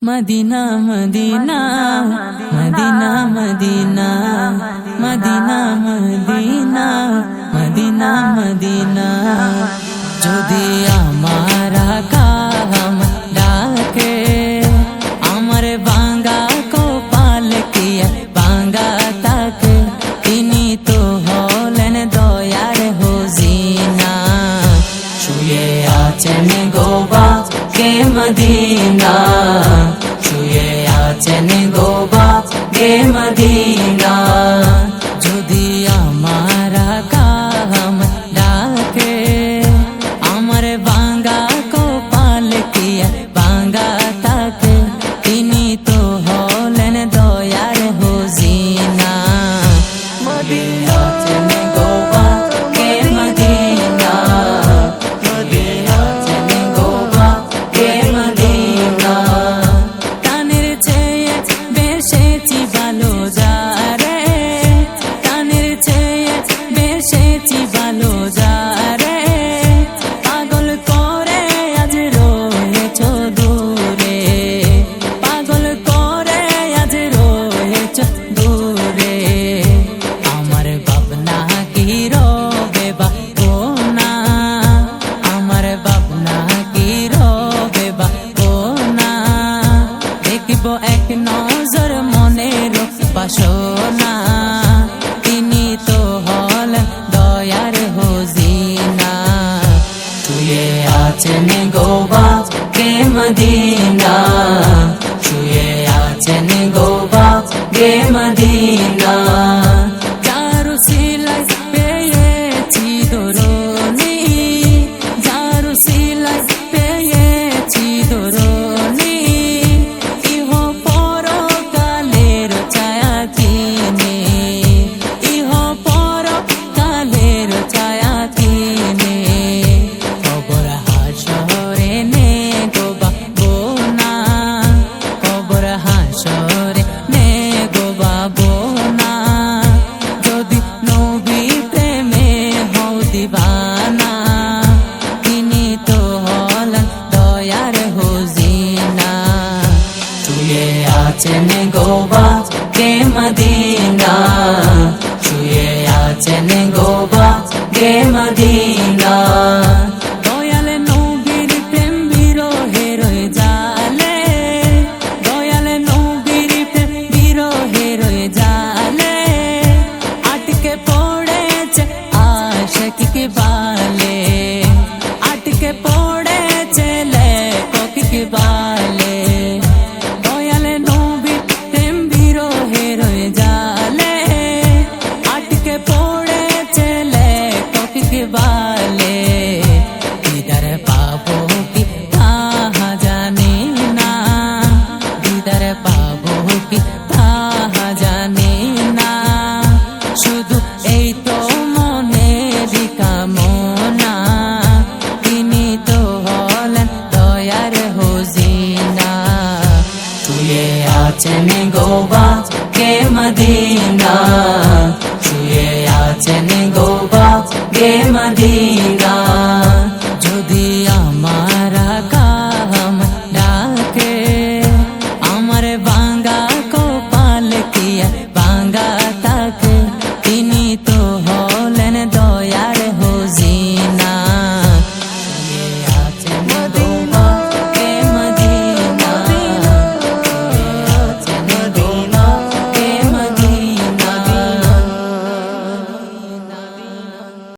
Medina Medina Medina Medina Medina Medina Medina Medina যদি আমার কাম ডাকে আমার বাঙ্গা কপাল কি বাঙ্গা তাকে তিনি তো হলেন দয়ার হুজিনা শুয়ে আছেন গোবা কে মদিনা শুয়ে আছেন গোবা কে মদিনা যদি আমার কাম ডাকে আমার বাঙ্গা কপাল কি বাঙ্গা তাকে তিনি তো হলেন দয়ার হুজিনা মদিনা আছেন গোবা কে মদিনা মদিনা আছেন গোবা কে মদিনা তানের চেয়ে বেশি ভালো যারে তানের চেয়ে বেশি ভালো যারে পাগল করে আজ রয়েছ দূরে পাগল করে আজ রয়েছ দূরে আমার ভাবনা কি রবে বাবনা আমার ভাবনা কি রবে বাবনা দেখব এক নজর মনের বাসনা তিনি তো হলেন দয়ার হুজিনা শুয়ে আছেন গোবা কে মদিনা শুয়ে আছেন গোবা কে মদিনা যার সিলাই পেয়েছি দরুনি যার সিলাই পেয়েছি দরুনি ইহ পরকালের ছায়া কিনে ইহ পরকালের ছায়া কিনে কবর হাসরে নে গোবা বোনা কবর হাসরে নে গোবা বোনা যদি নবী প্রেমে হও দিবানা তিনি তো হলেন দয়ার হুজিনা শুয়ে আছেন গোবা কে মদিনা শুয়ে আছেন গোবা কে মদিনা দয়াল নবীর প্রেম বিরহে রয়ে জালে দয়াল নবীর প্রেম বিরহে রয়ে জালে আটকে পড়েছে আশিক কি বালে আটকে পড়েছে লেখক কি বালে দয়াল নবীর প্রেম বিরহে রয়ে জালে আটকে পড়েছে লেখক কি বালে দিদার পাবো কি তাহা জানি না দিদার পাবো কি তাহা জানি না শুধু এই তো মনের কামনা তিনি তো হলেন দয়ার হুজিনা শুয়ে আছেন গোবা কে মদিনা শুয়ে আছেন গোবা কে মদিনা।